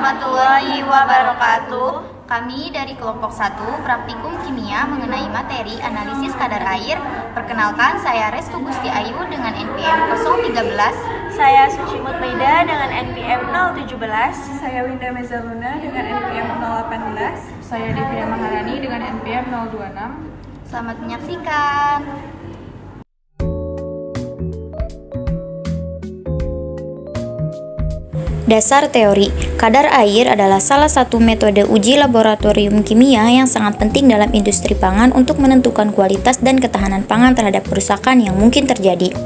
warahmatullahi wabarakatuh. Kami dari kelompok 1 Praktikum Kimia mengenai materi analisis kadar air. Perkenalkan, saya Restu Gusti Ayu dengan NPM 013. Saya Suci Mutmaida dengan NPM 017. Saya Winda Mezaluna dengan NPM 018. Saya Devia Maharani dengan NPM 026. Selamat menyaksikan. Dasar teori, kadar air adalah salah satu metode uji laboratorium kimia yang sangat penting dalam industri pangan untuk menentukan kualitas dan ketahanan pangan terhadap kerusakan yang mungkin terjadi.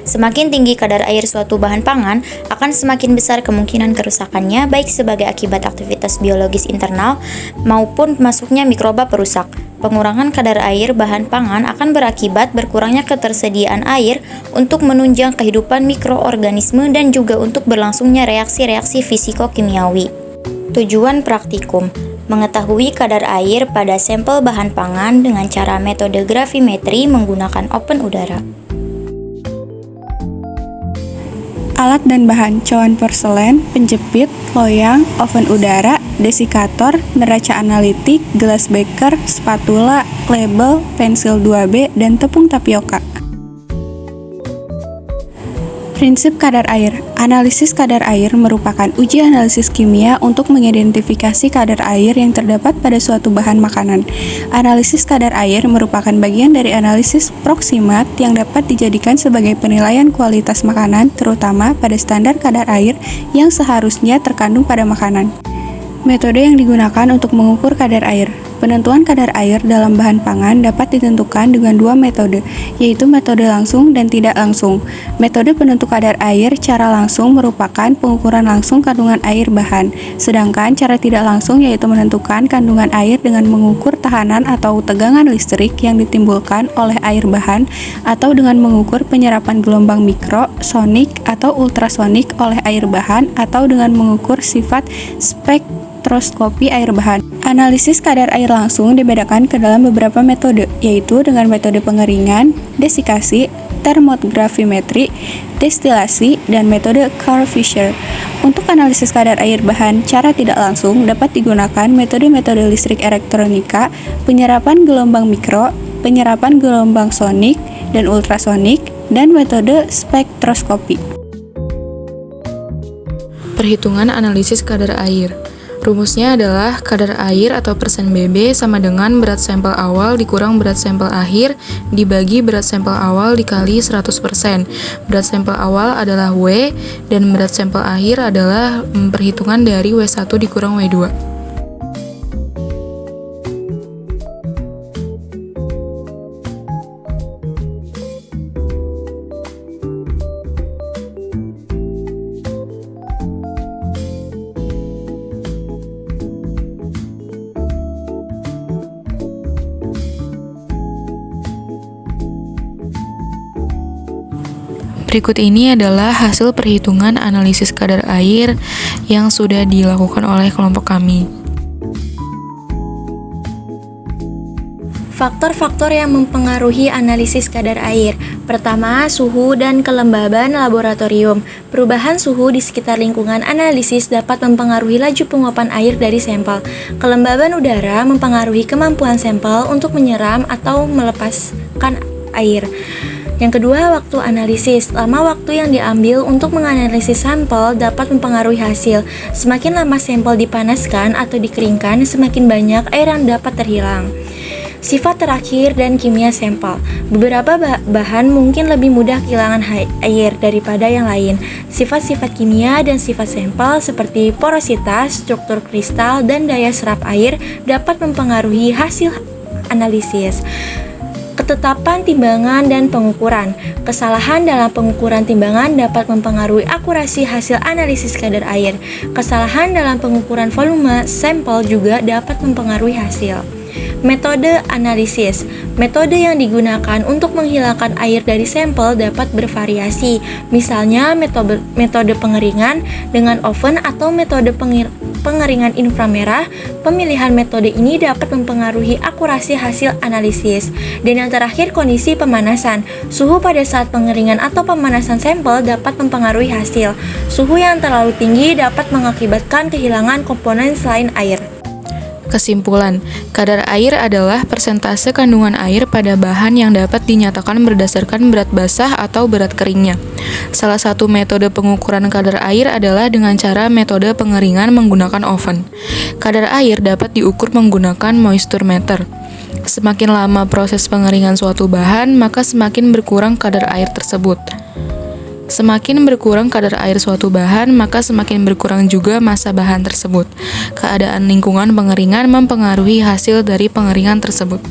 Semakin tinggi kadar air suatu bahan pangan, akan semakin besar kemungkinan kerusakannya baik sebagai akibat aktivitas biologis internal maupun masuknya mikroba perusak. Pengurangan kadar air bahan pangan akan berakibat berkurangnya ketersediaan air untuk menunjang kehidupan mikroorganisme dan juga untuk berlangsungnya reaksi-reaksi fisiko-kimiawi. Tujuan praktikum: mengetahui kadar air pada sampel bahan pangan dengan cara metode gravimetri menggunakan open udara. Alat dan bahan: cawan porselen, penjepit, loyang, oven udara, desikator, neraca analitik, gelas beker, spatula, label, pensil 2B, dan tepung tapioka. Prinsip kadar air. Analisis kadar air merupakan uji analisis kimia untuk mengidentifikasi kadar air yang terdapat pada suatu bahan makanan. Analisis kadar air merupakan bagian dari analisis proksimat yang dapat dijadikan sebagai penilaian kualitas makanan, terutama pada standar kadar air yang seharusnya terkandung pada makanan. Metode yang digunakan untuk mengukur kadar air. Penentuan kadar air dalam bahan pangan dapat ditentukan dengan dua metode, yaitu metode langsung dan tidak langsung. Metode penentu kadar air cara langsung merupakan pengukuran langsung kandungan air bahan, sedangkan cara tidak langsung yaitu menentukan kandungan air dengan mengukur tehanan atau tegangan listrik yang ditimbulkan oleh air bahan, atau dengan mengukur penyerapan gelombang mikro, sonik, atau ultrasonik oleh air bahan, atau dengan mengukur sifat spektroskopi air bahan. Analisis kadar air langsung dibedakan ke dalam beberapa metode, yaitu dengan metode pengeringan, desikasi, termogravimetri, destilasi, dan metode Carl-Fisher. Untuk analisis kadar air bahan cara tidak langsung dapat digunakan metode-metode listrik elektronika, penyerapan gelombang mikro, penyerapan gelombang sonik dan ultrasonik, dan metode spektroskopi. Perhitungan analisis kadar air. Rumusnya adalah kadar air atau persen BB sama dengan berat sampel awal dikurang berat sampel akhir dibagi berat sampel awal dikali 100%. Berat sampel awal adalah W dan berat sampel akhir adalah perhitungan dari W1 dikurang W2. Berikut ini adalah hasil perhitungan analisis kadar air yang sudah dilakukan oleh kelompok kami. Faktor-faktor yang mempengaruhi analisis kadar air. Pertama, suhu dan kelembaban laboratorium. Perubahan suhu di sekitar lingkungan analisis dapat mempengaruhi laju penguapan air dari sampel. Kelembaban udara mempengaruhi kemampuan sampel untuk menyeram atau melepaskan air. Yang kedua, waktu analisis. Lama waktu yang diambil untuk menganalisis sampel dapat mempengaruhi hasil. Semakin lama sampel dipanaskan atau dikeringkan, semakin banyak air yang dapat terhilang. Sifat terakhir dan kimia sampel. Beberapa bahan mungkin lebih mudah kehilangan air daripada yang lain. Sifat-sifat kimia dan sifat sampel seperti porositas, struktur kristal, dan daya serap air dapat mempengaruhi hasil analisis. Ketetapan timbangan dan pengukuran. Kesalahan dalam pengukuran timbangan dapat mempengaruhi akurasi hasil analisis kadar air. Kesalahan dalam pengukuran volume sampel juga dapat mempengaruhi hasil. Metode analisis. Metode yang digunakan untuk menghilangkan air dari sampel dapat bervariasi. Misalnya metode pengeringan dengan oven atau metode pengeringan inframerah. Pemilihan metode ini dapat mempengaruhi akurasi hasil analisis. Dan yang terakhir, kondisi pemanasan. Suhu pada saat pengeringan atau pemanasan sampel dapat mempengaruhi hasil. Suhu yang terlalu tinggi dapat mengakibatkan kehilangan komponen selain air. Kesimpulan, kadar air adalah persentase kandungan air pada bahan yang dapat dinyatakan berdasarkan berat basah atau berat keringnya. Salah satu metode pengukuran kadar air adalah dengan cara metode pengeringan menggunakan oven. Kadar air dapat diukur menggunakan moisture meter. Semakin lama proses pengeringan suatu bahan, maka semakin berkurang kadar air tersebut. Semakin berkurang kadar air suatu bahan, maka semakin berkurang juga massa bahan tersebut. Keadaan lingkungan pengeringan mempengaruhi hasil dari pengeringan tersebut.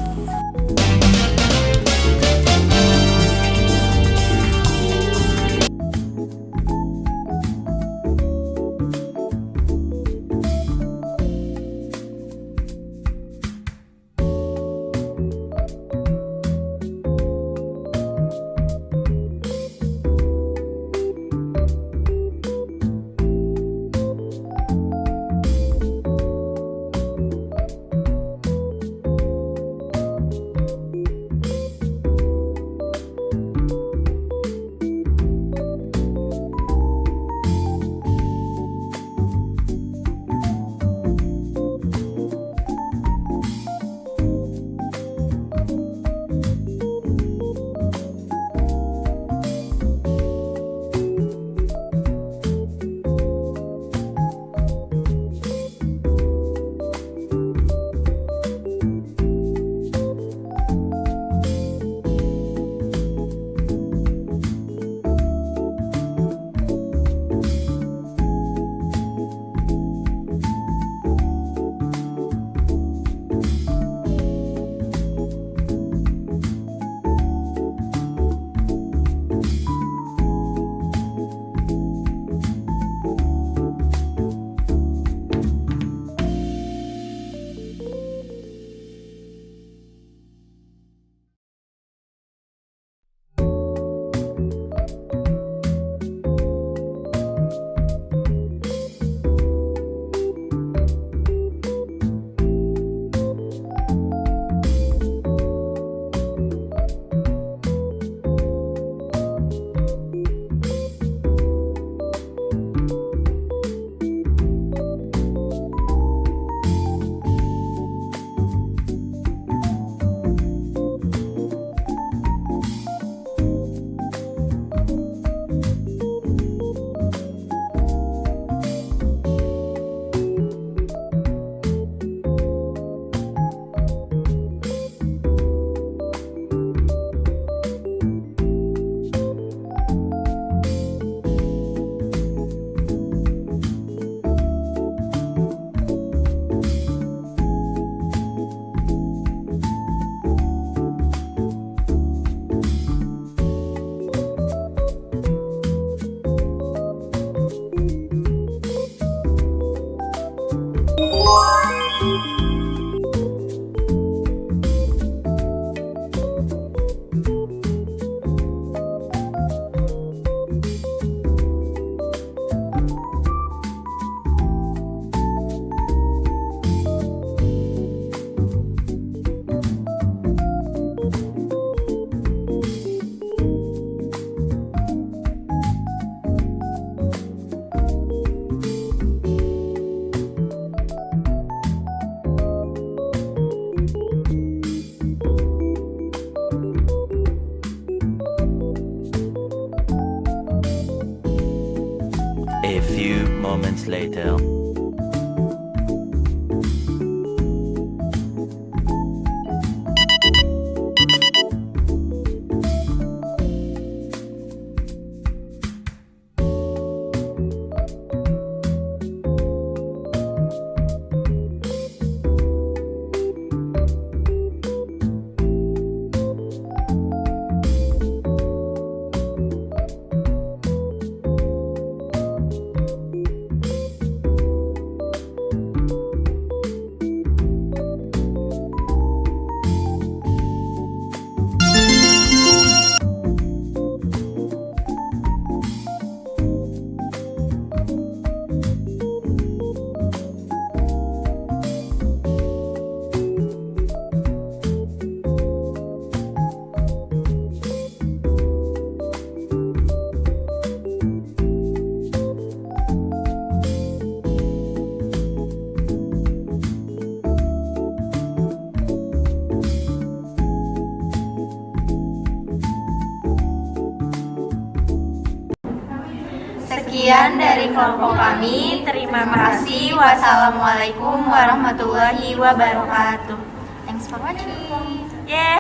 A few moments later. Sekian dari kelompok kami. Terima kasih. Wassalamualaikum warahmatullahi wabarakatuh. Thanks for watching. Yeah.